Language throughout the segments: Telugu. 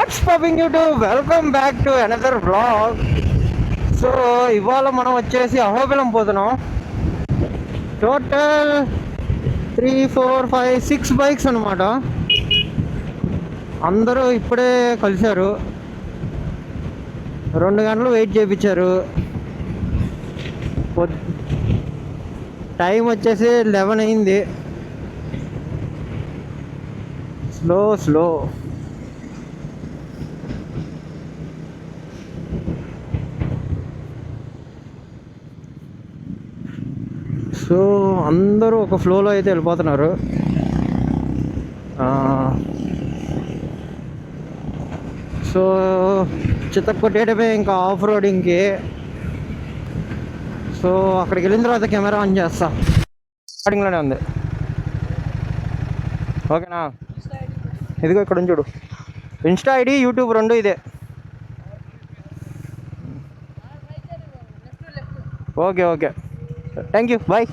Watts popping YouTube, welcome back to another vlog. So ఇవాళ మనం వచ్చేసి అహోబిలం పోతున్నాం. టోటల్ 3, 4, 5, 6 బైక్స్ అనమాట. అందరూ ఇప్పుడే కలిశారు. 2 గంటలు వెయిట్ చేయించారు. టైం వచ్చేసి 11 అయింది. స్లో సో అందరూ ఒక ఫ్లోలో అయితే వెళ్ళిపోతున్నారు. సో చితక్కొట్టేయడమే ఇంకా ఆఫ్ రోడింగ్కి. సో అక్కడికి వెళ్ళిన తర్వాత కెమెరా ఆన్ చేస్తా. స్టార్టింగ్లోనే ఉంది. ఓకేనా? ఇదిగో ఇక్కడ చూడు, ఇన్స్టా ఐడి, యూట్యూబ్ 2 ఇదే. Okay thank you, bye.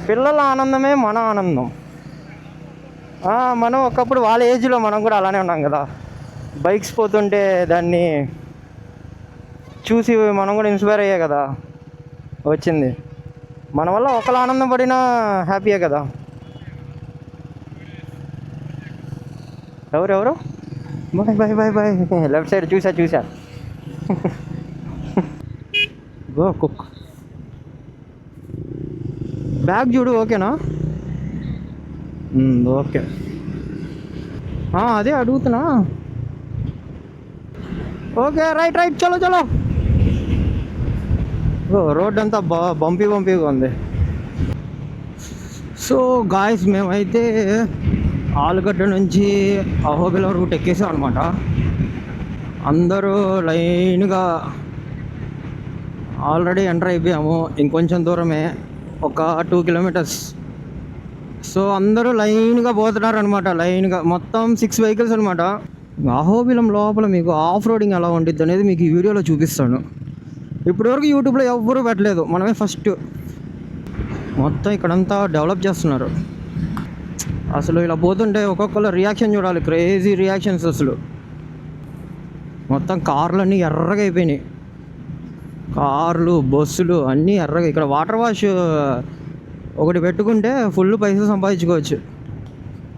పిల్లల ఆనందమే మన ఆనందం. మనం ఒకప్పుడు వాళ్ళ ఏజ్లో మనం కూడా అలానే ఉన్నాం కదా. బైక్స్ పోతుంటే దాన్ని చూసి మనం కూడా ఇన్స్పైర్ అయ్యే కదా వచ్చింది. మన వల్ల ఒకళ్ళు ఆనందం పడినా హ్యాపీయే కదా. ఎవరు బాయ్. లెఫ్ట్ సైడ్ చూసా గో కుక్. బ్యాగ్ చూడు, ఓకేనా? ఓకే. అదే అడుగుతున్నా. ఓకే, రైట్ చలో. రోడ్ అంతా బంపీగా ఉంది. సో గాయస్, మేమైతే ఆలుగడ్డ నుంచి అహోబిలం రూట్ ఎక్కేసాం అనమాట. అందరూ లైన్గా ఆల్రెడీ ఎంటర్ అయిపోయాము. ఇంకొంచెం దూరమే, ఒక 2 కిలోమీటర్స్. సో అందరూ లైన్గా పోతున్నారు అనమాట. లైన్గా మొత్తం 6 వెహికల్స్ అనమాట. అహోబిలం లోపల మీకు ఆఫ్ రోడింగ్ ఎలా ఉండిద్ది అనేది మీకు ఈ వీడియోలో చూపిస్తాను. ఇప్పటివరకు యూట్యూబ్లో ఎవ్వరూ పెట్టలేదు, మనమే ఫస్ట్. మొత్తం ఇక్కడంతా డెవలప్ చేస్తున్నారు. అసలు ఇలా పోతుంటే ఒక్కొక్కరు రియాక్షన్ చూడాలి, క్రేజీ రియాక్షన్స్. అసలు మొత్తం కార్లు అన్నీ ఎర్రగా అయిపోయినాయి. కార్లు, బస్సులు అన్నీ ఎర్రగా. ఇక్కడ వాటర్ వాష్ ఒకటి పెట్టుకుంటే ఫుల్ పైసలు సంపాదించుకోవచ్చు.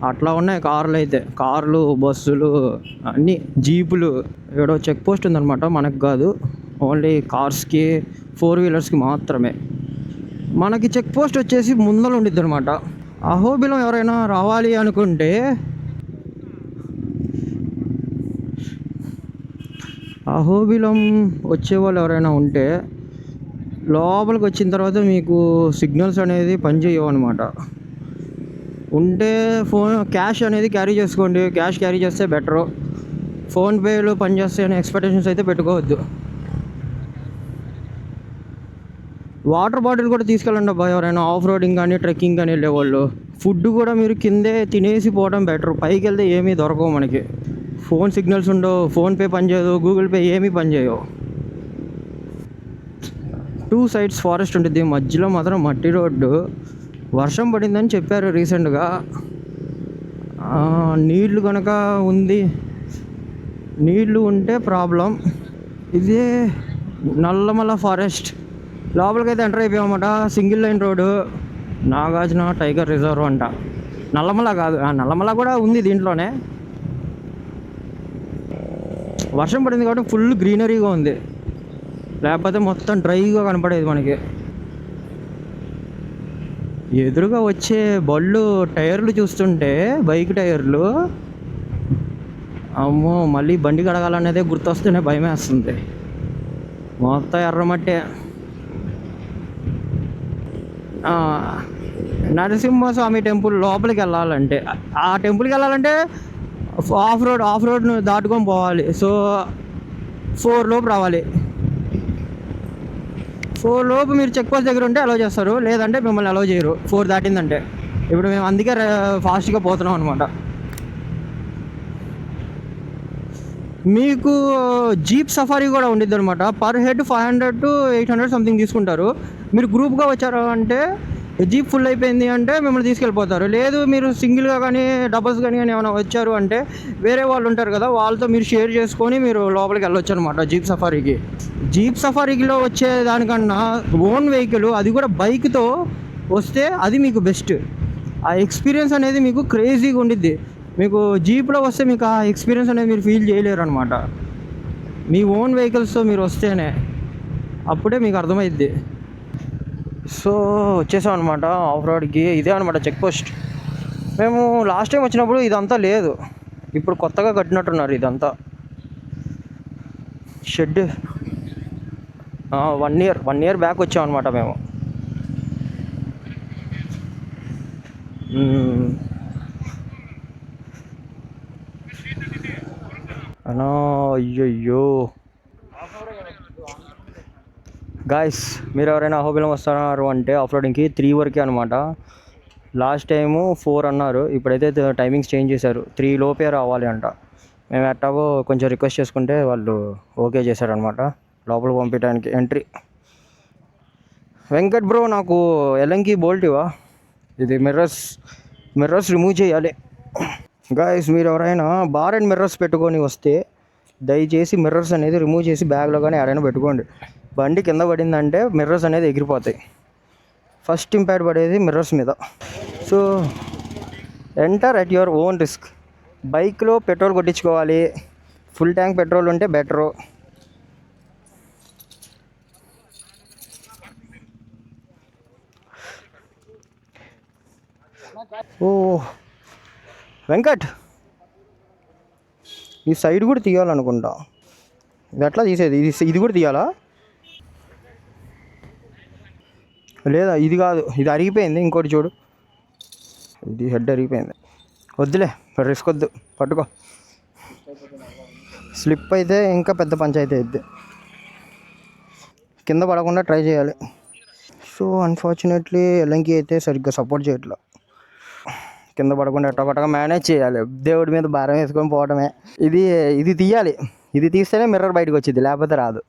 అట్లా ఉన్నాయి కార్లు అయితే. కార్లు, బస్సులు అన్నీ, జీపులు. ఇక్కడ చెక్ పోస్ట్ ఉందన్నమాట, మనకు కాదు, ఓన్లీ కార్స్కి, 4 వీలర్స్కి మాత్రమే. మనకి చెక్ పోస్ట్ వచ్చేసి ముందర ఉండిద్ది అనమాట. అహోబిలం ఎవరైనా రావాలి అనుకుంటే అహోబిలం వచ్చేవాళ్ళు ఎవరైనా ఉంటే లోపలికి వచ్చిన తర్వాత మీకు సిగ్నల్స్ అనేది పనిచేయవు అనమాట. ఉంటే క్యాష్ అనేది క్యారీ చేసుకోండి. క్యాష్ క్యారీ చేస్తే బెటరు. ఫోన్పేలు పనిచేస్తాయి అనే ఎక్స్పెక్టేషన్స్ అయితే పెట్టుకోవద్దు. వాటర్ బాటిల్ కూడా తీసుకెళ్ళండి అబ్బా, ఎవరైనా ఆఫ్ రోడింగ్ కానీ ట్రెక్కింగ్ కానీ వెళ్ళేవాళ్ళు. ఫుడ్ కూడా మీరు కిందే తినేసి పోవడం బెటర్. పైకి వెళ్తే ఏమీ దొరకవు మనకి. ఫోన్ సిగ్నల్స్ ఉండవు, ఫోన్పే పనిచేయదు, గూగుల్ పే ఏమీ పనిచేయవు. 2 సైడ్స్ ఫారెస్ట్ ఉంటుంది, మధ్యలో మాత్రం మట్టి రోడ్డు. వర్షం పడిందని చెప్పారు రీసెంట్గా. నీళ్లు కనుక నీళ్లు ఉంటే ప్రాబ్లం. ఇదే నల్లమల ఫారెస్ట్. లోపలికైతే ఎంటర్ అయిపోయామన్నమాట. Single line road. Nagarjuna tiger reserve అంట. నల్లమల కాదు, నల్లమల కూడా ఉంది దీంట్లోనే. వర్షం పడింది కాబట్టి ఫుల్ గ్రీనరీగా ఉంది, లేకపోతే మొత్తం డ్రైగా కనపడేది మనకి. ఎదురుగా వచ్చే బళ్ళు టైర్లు చూస్తుంటే, బైక్ టైర్లు, అమ్మో, మళ్ళీ బండి కడగాలనేదే గుర్తొస్తేనే భయం వేస్తుంది. మొత్తం ఎర్రమట్టే. నరసింహస్వామి టెంపుల్ లోపలికి వెళ్ళాలంటే, ఆ టెంపుల్కి వెళ్ళాలంటే ఆఫ్ రోడ్ను దాటుకొని పోవాలి. సో 4 లోపు రావాలి. 4 లోపు మీరు చెక్ పోస్ట్ దగ్గర ఉంటే అలౌ చేస్తారు, లేదంటే మిమ్మల్ని అలౌ చేయరు 4 దాటిందంటే. ఇప్పుడు మేము అందుకే ఫాస్ట్గా పోతున్నాం అనమాట. మీకు జీప్ సఫారీ కూడా ఉండిద్ది అనమాట. పర్ హెడ్ 500 to 800 సంథింగ్ తీసుకుంటారు. మీరు గ్రూప్గా వచ్చారు అంటే జీప్ ఫుల్ అయిపోయింది అంటే మిమ్మల్ని తీసుకెళ్ళిపోతారు. లేదు మీరు సింగిల్గా కానీ డబల్స్ కానీ ఏమైనా వచ్చారు అంటే వేరే వాళ్ళు ఉంటారు కదా, వాళ్ళతో మీరు షేర్ చేసుకొని మీరు లోపలికి వెళ్ళొచ్చు అనమాట జీప్ సఫారీకి. జీప్ సఫారీలో వచ్చే దానికన్నా ఓన్ వెహికల్, అది కూడా బైక్తో వస్తే అది మీకు బెస్ట్. ఆ ఎక్స్పీరియన్స్ అనేది మీకు క్రేజీగా ఉండిద్ది. మీకు జీప్లో వస్తే మీకు ఆ ఎక్స్పీరియన్స్ అనేది మీరు ఫీల్ చేయలేరు అనమాట. మీ ఓన్ వెహికల్స్తో మీరు వస్తేనే అప్పుడే మీకు అర్థమైద్ది. సో వచ్చేసాం అనమాట ఆఫ్ రోడ్కి. ఇదే అనమాట చెక్ పోస్ట్. మేము లాస్ట్ టైం వచ్చినప్పుడు ఇదంతా లేదు, ఇప్పుడు కొత్తగా కట్టినట్టున్నారు ఇదంతా షెడ్. 1 ఇయర్ బ్యాక్ వచ్చాం అనమాట మేము. అనా అయ్యయ్యో గాయస్, మీరు ఎవరైనా అహోబిలం వస్తున్నారు అంటే ఆఫ్ రోడింగ్కి 3 వరకే అనమాట. లాస్ట్ టైము 4 అన్నారు, ఇప్పుడైతే టైమింగ్స్ చేంజ్ చేశారు. 3 లోపే రావాలి అంట. మేము ఎట్టాగో కొంచెం రిక్వెస్ట్ చేసుకుంటే వాళ్ళు ఓకే చేశారనమాట లోపల పంపించడానికి ఎంట్రీ. వెంకట్ బ్రో, నాకు ఎలంకి బోల్ట్ ఇవా, ఇది మిర్రర్స్ రిమూవ్ చేయాలి. గాయస్, మీరు ఎవరైనా బార్ అండ్ మిర్రర్స్ పెట్టుకొని వస్తే దయచేసి మిర్రర్స్ అనేది రిమూవ్ చేసి బ్యాగ్లో కానీ ఎక్కడైనా పెట్టుకోండి. బండి కింద పడిందంటే మిర్రర్స్ అనేది ఎగిరిపోతాయి. ఫస్ట్ ఇంపాక్ట్ పడేది మిర్రర్స్ మీద. So enter at your own risk. బైక్లో పెట్రోల్ కొట్టించుకోవాలి, ఫుల్ ట్యాంక్ పెట్రోల్ ఉంటే బెటరు. ఓ వెంకట్, ఈ సైడ్ కూడా తీయాలనుకుంటా. ఇది ఎట్లా తీసేది? ఇది కూడా తీయాలా? లేదా ఇది కాదు, ఇది అరిగిపోయింది. ఇంకోటి చూడు, ఇది హెడ్ అరిగిపోయింది. వద్దులే, రిస్క్ వద్దు, పట్టుకో. స్లిప్ అయితే ఇంకా పెద్ద పంచాయతీ అయితే. కింద పడకుండా ట్రై చేయాలి. సో అన్ఫార్చునేట్లీ ఎల్లంకి అయితే సరిగ్గా సపోర్ట్ చేయట్లా. కింద పడకుండా ఎట్టగొట్టగా మేనేజ్ చేయాలి. దేవుడి మీద భారం వేసుకొని పోవడమే. ఇది తీయాలి. ఇది తీస్తేనే మిర్రర్ బయటకు వచ్చింది, లేకపోతే రాదు.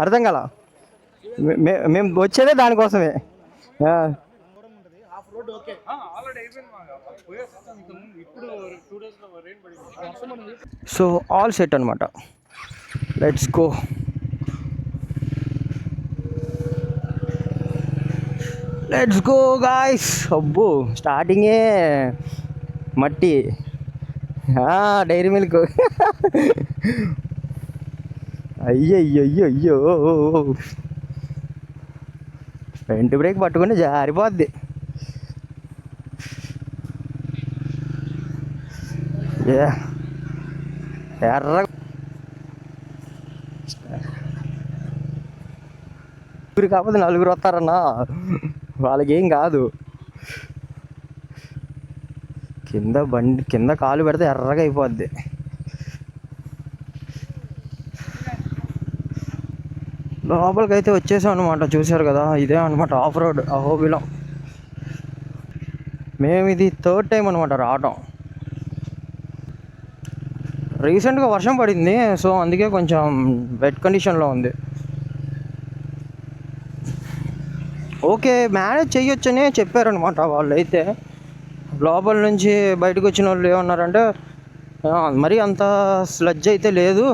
అర్థం కదా, మేము వచ్చేదే దానికోసమే. సో ఆల్ సెట్ అనమాట. Let's go. Let's go guys. అబ్బో, స్టార్టింగే మట్టి. Dairy milk. అయ్యయ్యో, ఫ్రంట్ బ్రేక్ పట్టుకుంటే జారిపోద్ది. ఎర్ర కాకపోతే 4 వస్తారన్నా, వాళ్ళకేం కాదు. కింద కాలు పెడితే ఎర్రగా అయిపోద్ది. లోపలికి అయితే వచ్చేసాం అనమాట. చూసారు కదా, ఇదే అనమాట ఆఫ్ రోడ్ అహోబిలం. మేము ఇది 3rd టైం అనమాట రావటం. రీసెంట్గా వర్షం పడింది, సో అందుకే కొంచెం వెట్ కండిషన్లో ఉంది. ఓకే, మేనేజ్ చెయ్యొచ్చనే చెప్పారనమాట వాళ్ళు. అయితే లోపల నుంచి బయటకు వచ్చిన వాళ్ళు ఏమన్నారంటే, మరీ అంత స్లడ్జ్ అయితే లేదు,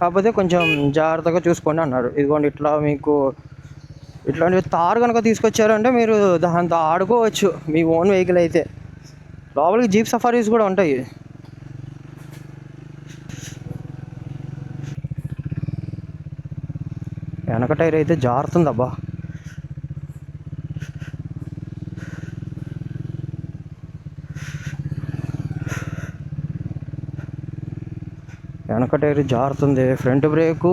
కాకపోతే కొంచెం జాగ్రత్తగా చూసుకోండి అన్నారు. ఇదిగోండి, ఇట్లా మీకు ఇట్లాంటి తారు కనుక తీసుకొచ్చారంటే మీరు దాంతో ఆడుకోవచ్చు మీ ఓన్ వెహికల్ అయితే. లోపలికి జీప్ సఫారీస్ కూడా ఉంటాయి. వెనక టైర్ అయితే జారుతుందబ్బా. వెనక టైర్ జారుతుంది. ఫ్రంట్ బ్రేకు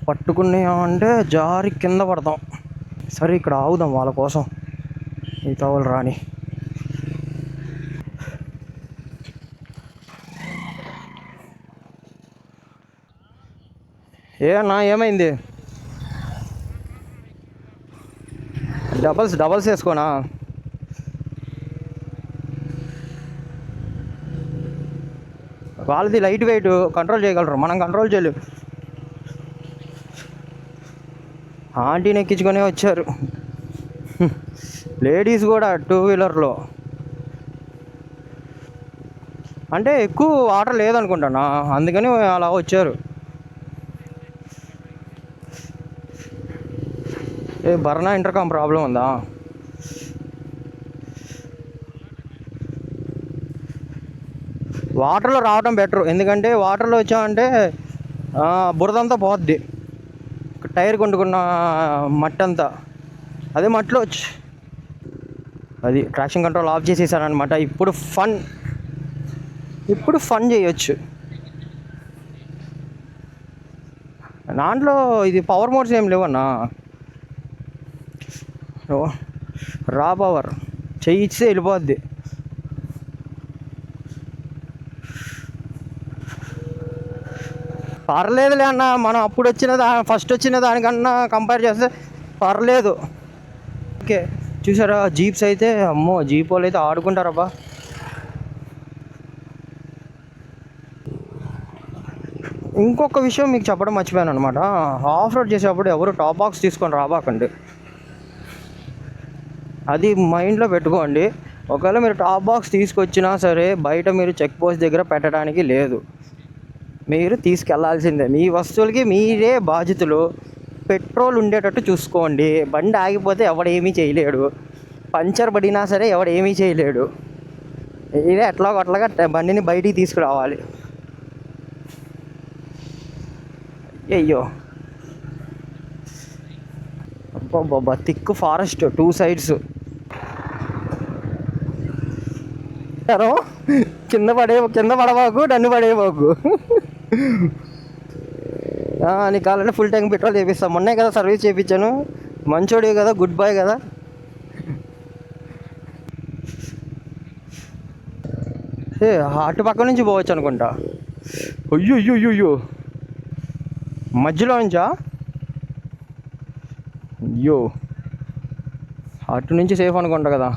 పట్టుకున్నామంటే జారి కింద పడతాం. సరే, ఇక్కడ ఆగుదాం వాళ్ళ కోసం, మిగతా వాళ్ళు రాని. అన్నా, ఏమైంది? డబల్స్ వేసుకోనా? వాళ్ళది లైట్ వెయిట్, కంట్రోల్ చేయగలరు, మనం కంట్రోల్ చేయలేము. ఆంటీని ఎక్కించుకొని వచ్చారు. లేడీస్ కూడా 2 వీలర్లో. అంటే ఎక్కువ వాటర్ లేదనుకుంటానా, అందుకని అలా వచ్చారు. బర్నా ఇంటర్కామ్ ప్రాబ్లం ఉందా? వాటర్లో రావడం బెటర్, ఎందుకంటే వాటర్లో వచ్చామంటే బురదంతా పోద్ది, టైర్ కొట్టుకున్న మట్టి అంతా. అదే మట్టిలో వచ్చి అది ట్రాక్షన్ కంట్రోల్ ఆఫ్ చేసేసారనమాట. ఇప్పుడు ఫన్ చేయొచ్చు. దాంట్లో ఇది పవర్ మోడ్స్ ఏం లేవన్నా, రా పవర్ చేయిస్తే వెళ్ళిపోద్ది. పర్లేదులే అన్న, మనం అప్పుడు ఫస్ట్ వచ్చిన దానికన్నా కంపేర్ చేస్తే పర్లేదు. ఓకే, చూసారా జీప్స్ అయితే, అమ్మో జీప్ వాళ్ళు అయితే ఆడుకుంటారబ్బా. ఇంకొక విషయం మీకు చెప్పడం మర్చిపోయాను అనమాట. ఆఫ్ రోడ్ చేసేటప్పుడు ఎవరు టాప్ బాక్స్ తీసుకొని రాబాకండి, అది మైండ్లో పెట్టుకోండి. ఒకవేళ మీరు టాప్ బాక్స్ తీసుకొచ్చినా సరే బయట మీరు చెక్ పోస్ట్ దగ్గర పెట్టడానికి లేదు, మీరు తీసుకెళ్లాల్సిందే. మీ వస్తువులకి మీరే బాధ్యతలు. పెట్రోల్ ఉండేటట్టు చూసుకోండి. బండి ఆగిపోతే ఎవడేమీ చేయలేడు, పంచర్ పడినా సరే ఎవడేమీ చేయలేడు. ఇదే అట్లాగా బండిని బయటికి తీసుకురావాలి. అయ్యో అబ్బా, థిక్ ఫారెస్ట్ 2 sides. కింద పడబాకు, నన్ను పడేబాకు. నీ కావాలంటే ఫుల్ ట్యాంక్ పెట్రోల్ చేపిస్తాను. మొన్నే కదా సర్వీస్ చేయించాను. మంచోడే కదా, గుడ్ బాయ్ కదా. అటు పక్క నుంచి పోవచ్చు అనుకుంటా. అయ్యో మధ్యలో నుంచా? అయ్యో, అటు నుంచి సేఫ్ అనుకుంటా కదా.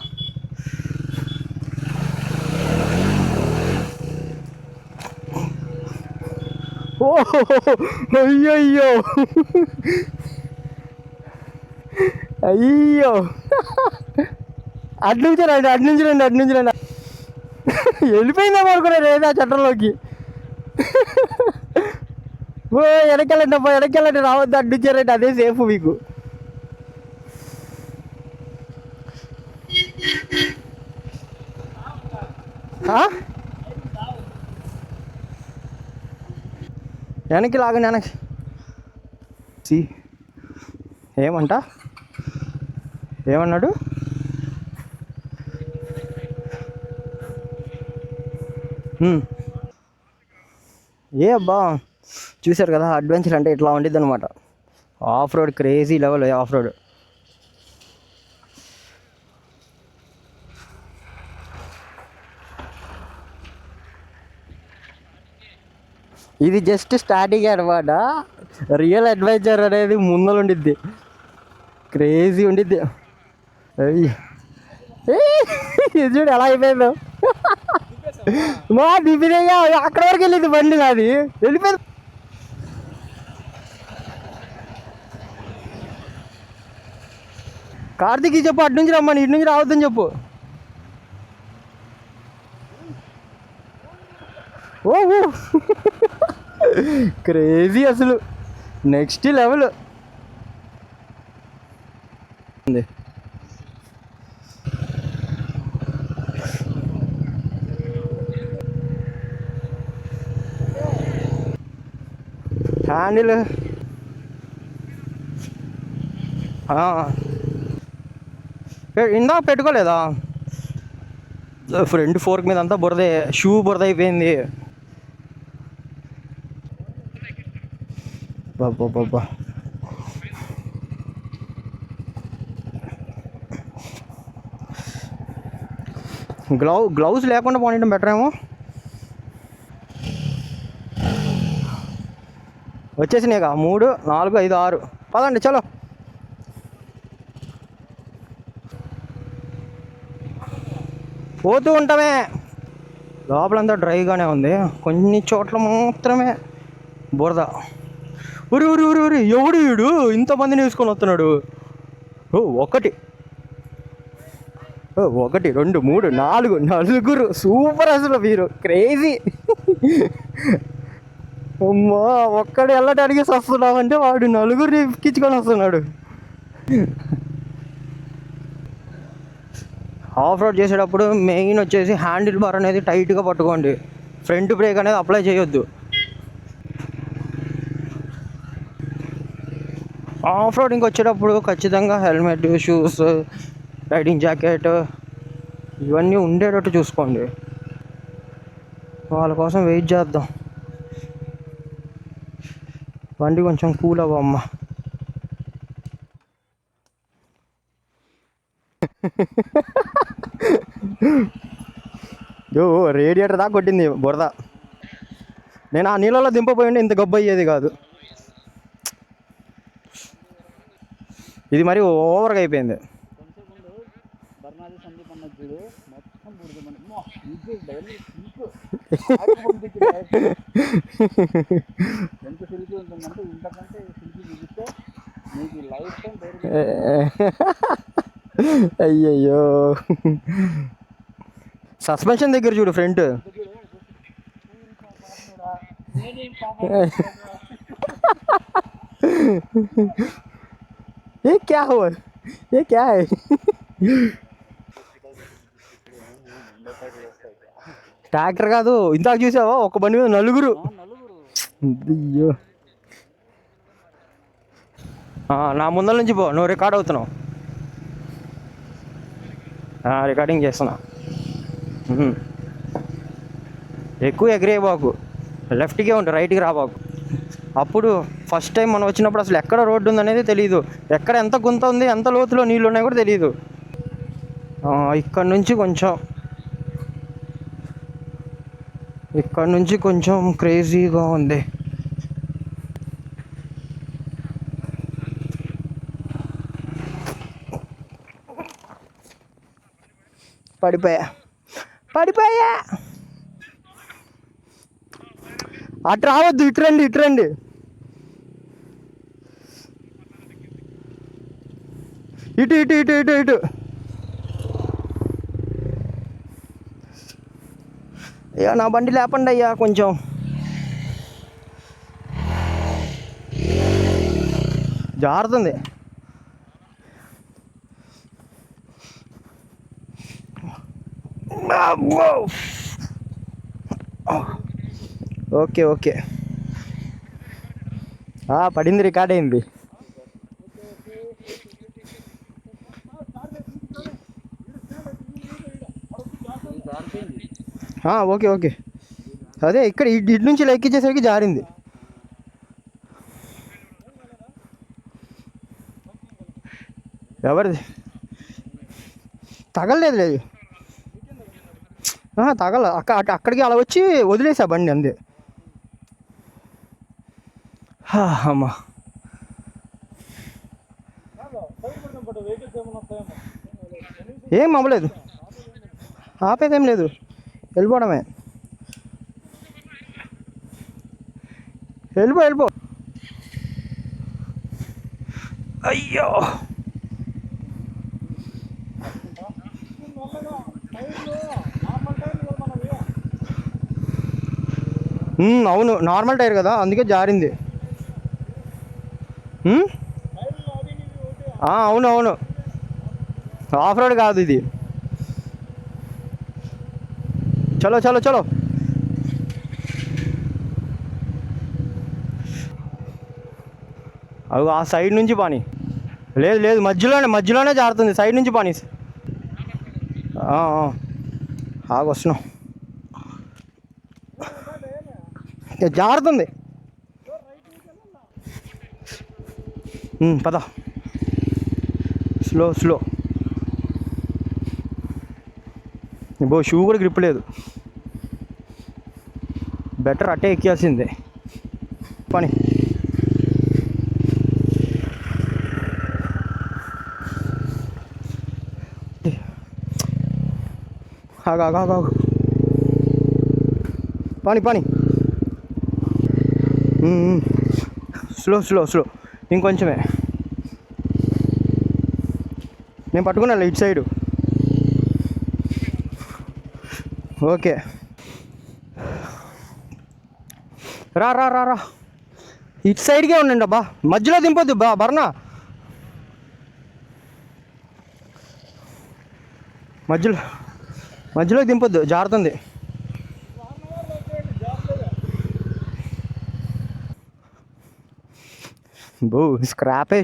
ఓ అయ్యో అటు నుంచి రండి. వెళ్ళిపోయిందేమో అనుకున్నారు ఏదో చట్టంలోకి. ఓ వెనకెళ్ళండి రావద్దు, అటు నుంచి రండి, అదే సేఫ్ మీకు. వెనక్కి లాగండి, వెనక్కి. ఏమన్నాడు? అబ్బా, చూశారు కదా, అడ్వెంచర్ అంటే ఇట్లా ఉండిద్ది అనమాట. Of road crazy level. Of road ఇది జస్ట్ స్టార్టింగ్ అనమాట. రియల్ అడ్వెంచర్ అనేది ముందర ఉండిద్ది, క్రేజీ ఉండిద్ది. ఇది చూడు ఎలా అయిపోయిందో. మా దిబ్బిదేగా అక్కడ వరకు వెళ్ళింది బండి, నాది వెళ్ళిపోయింది. కార్తీక్ చెప్పు, అటు నుంచి రమ్మని, ఇటు నుంచి రావద్దని చెప్పు. క్రేజీ అసలు, నెక్స్ట్ లెవెల్. హ్యాండిల్ ఇందాక పెట్టుకోలేదా? ఫ్రంట్ ఫోర్క్ మీద అంతా బురదే, షూ బురద అయిపోయింది. బాబా గ్లౌజ్ లేకుండా పోనీయడం బెటర్ ఏమో. వచ్చేసినాయిగా 3, 4, 5, 6. పదండి చలో. పోతూ ఉంటామే. లోపలంతా డ్రైగానే ఉంది, కొన్ని చోట్ల మాత్రమే బురద. ఒరి ఒరి ఒరి ఒరి ఎవడు వీడు ఇంతమందిని వేసుకొని వస్తున్నాడు? ఒకటి 2 3 4 నలుగురు సూపర్ అసలు మీరు క్రేజీ. అమ్మా ఒక్కడు వెళ్ళటానికి వస్తున్నామంటే వాడు నలుగురిని ఎక్కించుకొని వస్తున్నాడు. ఆఫ్ రోడ్ చేసేటప్పుడు మెయిన్ వచ్చేసి హ్యాండిల్ బార్ అనేది టైట్గా పట్టుకోండి. ఫ్రంట్ బ్రేక్ అనేది అప్లై చేయొద్దు. ఆఫ్ రోడింగ్కి వచ్చేటప్పుడు ఖచ్చితంగా హెల్మెట్, షూస్, రైడింగ్ జాకెట్ ఇవన్నీ ఉండేటట్టు చూసుకోండి. వాళ్ళ కోసం వెయిట్ చేద్దాం. బండి కొంచెం కూల్ అవ్వమ్మ. రేడియేటర్ దాకా కొట్టింది బురద. నేను ఆ నీళ్ళలో దింపపోయింటే ఇంత గబ్బు అయ్యేది కాదు. ఇది మరి ఓవర్గా అయిపోయింది. అయ్యయ్యో సస్పెన్షన్ దగ్గర చూడు ఫ్రంట్. ఏ క్యా హో ఏ క్యా హై? ట్రాక్టర్ కాదు, ఇందాక చూసావా ఒక బండి మీద నలుగురు. అయ్యో నా ముందర నుంచి పో, నువ్వు రికార్డ్ అవుతున్నావు. రికార్డింగ్ చేస్తున్నా. ఎక్కువ ఎగిరేయబాకు, లెఫ్ట్కే ఉంటుంది, రైట్కి రాబాకు. అప్పుడు ఫస్ట్ టైం మనం వచ్చినప్పుడు అసలు ఎక్కడ రోడ్డు ఉందనేది తెలియదు, ఎక్కడ ఎంత గుంత ఉంది, ఎంత లోతులో నీళ్ళు ఉన్నాయో కూడా తెలియదు. ఇక్కడ నుంచి కొంచెం క్రేజీగా ఉంది. పడిపోయా. అటు రావద్దు, ఇటు రండి. ఇటు అయ్యా నా బండి లేపండి అయ్యా, కొంచెం జారుతుంది. ఓకే పడింది, రికార్డ్ అయింది. ఓకే అదే ఇక్కడ ఇటు నుంచి ఎక్కించేసరికి జారింది. ఎవరిది? తగలలేదు. అక్కడికి అలా వచ్చి వదిలేసా బండి అంతే. అమ్మా ఏం అవ్వలేదు, ఆపేదేం లేదు, వెళ్ళిపోవడమే. వెళ్ళిపో. అయ్యో అవును, నార్మల్ టైర్ కదా, అందుకే జారింది. అవును, ఆఫ్ రోడ్ కాదు ఇది. చలో అవి ఆ సైడ్ నుంచి పాని. లేదు మధ్యలోనే జారుతుంది, సైడ్ నుంచి పాని. వస్తున్నాం, జారుతుంది. పద, స్లో షూ కూడా గ్రిప్ లేదు. బెటర్ అట్టే ఎక్కాల్సిందే పని. ఆగు పని స్లో స్లో స్లో, ఇంకొంచెమే. నేను పట్టుకున్నా ఇటు సైడు. ఓకే, రా రా రా రా, ఇటు సైడ్కే ఉండండి అబ్బా, మధ్యలో దింపొద్దు బర్నా, మధ్యలో దింపొద్దు, జారుతుంది. బో స్క్రాపే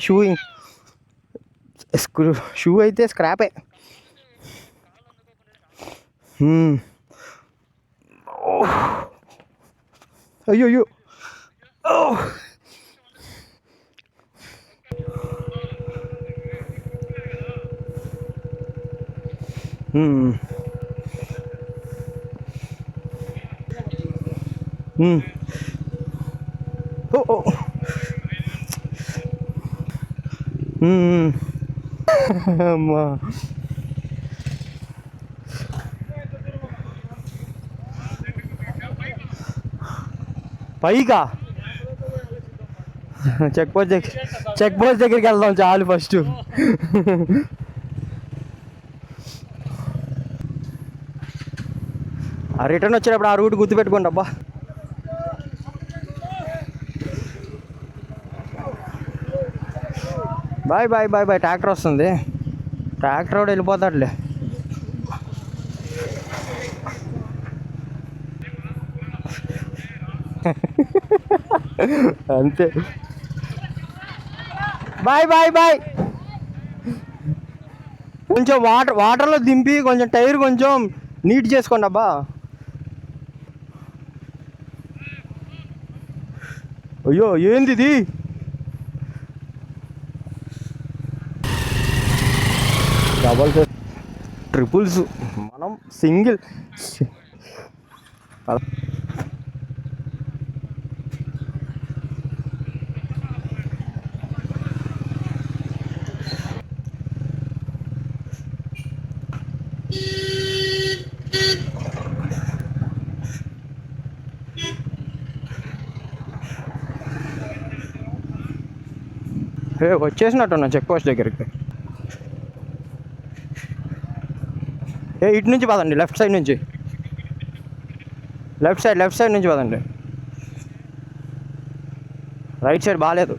షూ అయితే స్క్రాపే. అయ్యో ఓ అమ్మా, పైకా చెక్ పోస్ట్ దగ్గరికి వెళ్దాం చాలు ఫస్ట్. ఆ రిటర్న్ వచ్చేటప్పుడు ఆ రూట్ గుర్తుపెట్టుకోండి అబ్బా. Bye bye bye bye. Tractor వస్తుంది, ట్రాక్టర్ కూడా వెళ్ళిపోతాడులే. అంతే, బాయ్ బాయ్ బాయ్. కొంచెం వాటర్లో దింపి కొంచెం టైర్ కొంచెం నీట్ చేసుకోండి అబ్బా. అయ్యో ఏంది ఇది, డబల్స్ ట్రిపుల్స్, మనం సింగిల్. వచ్చేసినట్టున్నా చెక్ పోస్ట్ దగ్గరికి. ఇటు నుంచి పదండి, లెఫ్ట్ సైడ్ నుంచి, లెఫ్ట్ సైడ్ నుంచి పదండి. రైట్ సైడ్ బాగాలేదు.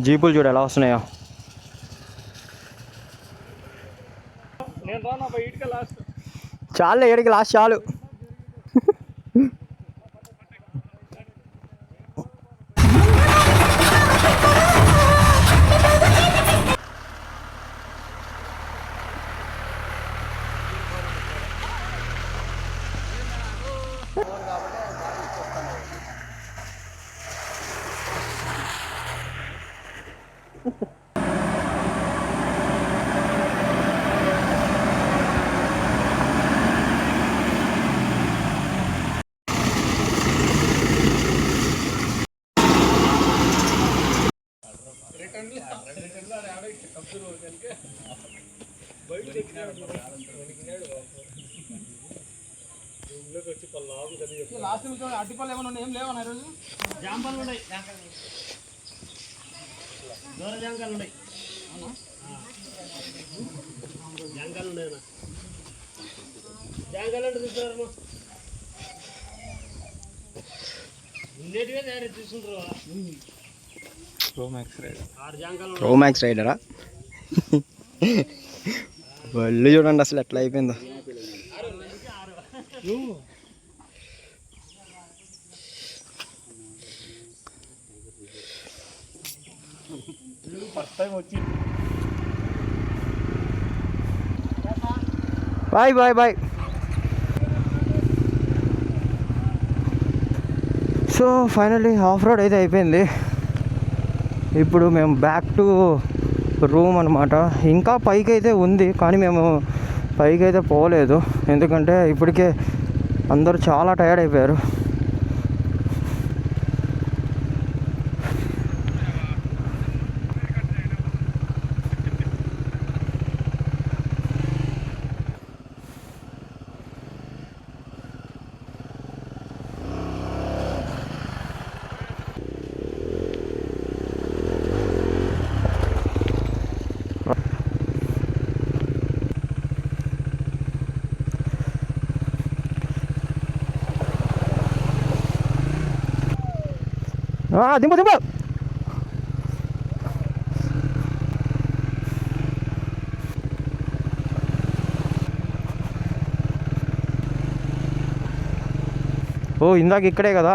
జీపులు చూడు ఎలా వస్తున్నాయో. చాలు, ఏడికి లాస్ట్ చాలు. అడ్డుపల్లి ఏమైనా ఉన్నాయి, ఏం లేవన్నా ఈరోజు? జాంపల్లు ఉన్నాయి, దూర జాంకాలు ఉన్నాయి, జాంకాలు ఉన్నాయి, జాంకాలు అంటే తీసుకురారు, ఉండేటివే తయారు తీసుకుంటారు. ప్రోమాక్స్ రైడరా వాళ్ళు చూడండి అసలు ఎట్లా అయిపోయిందో. Bye bye bye. So finally off road అయితే అయిపోయింది. ఇప్పుడు మేము బ్యాక్ టు రూమ్ అనమాట. ఇంకా పైకి అయితే ఉంది కానీ మేము పైకి అయితే పోలేదు, ఎందుకంటే ఇప్పటికే అందరూ చాలా టైర్డ్ అయిపోయారు. దింపు దింపు. ఓ ఇందాక ఇక్కడే కదా.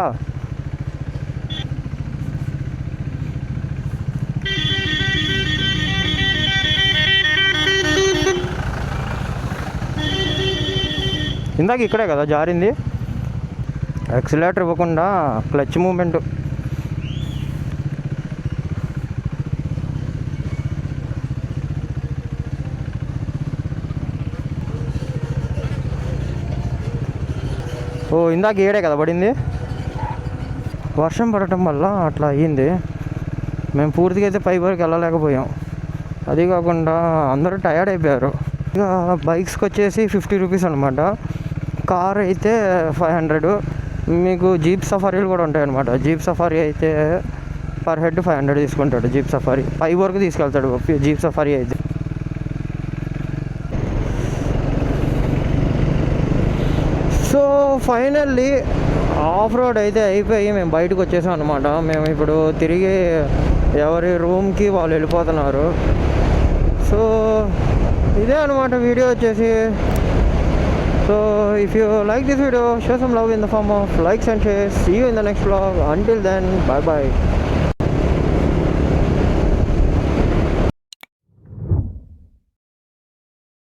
ఇందాక ఇక్కడే కదా జారింది. యాక్సిలేటర్ ఇవ్వకుండా క్లచ్ మూమెంట్. ఓ ఇందాక ఏడే కదా పడింది. వర్షం పడటం వల్ల అట్లా అయ్యింది. మేము పూర్తిగా అయితే పై వరకు వెళ్ళలేకపోయాం. అది కాకుండా అందరూ టయర్డ్ అయిపోయారు. ఇక బైక్స్కి వచ్చేసి 50 రూపీస్ అనమాట. కార్ అయితే 500. మీకు జీప్ సఫారీలు కూడా ఉంటాయి అనమాట. జీప్ సఫారీ అయితే పర్ హెడ్ 500 తీసుకుంటాడు. జీప్ సఫారీ పై వరకు తీసుకెళ్తాడు జీప్ సఫారీ అయితే. సో ఫైనల్లీ ఆఫ్ రోడ్ అయితే అయిపోయి మేము బయటకు వచ్చేసాం అనమాట. మేము ఇప్పుడు తిరిగి ఎవరి రూమ్కి వాళ్ళు వెళ్ళిపోతున్నారు. సో ఇదే అనమాట వీడియో వచ్చేసి. So if you like this video, show some love in the form of likes and shares. See you in the next vlog. Until then, bye bye.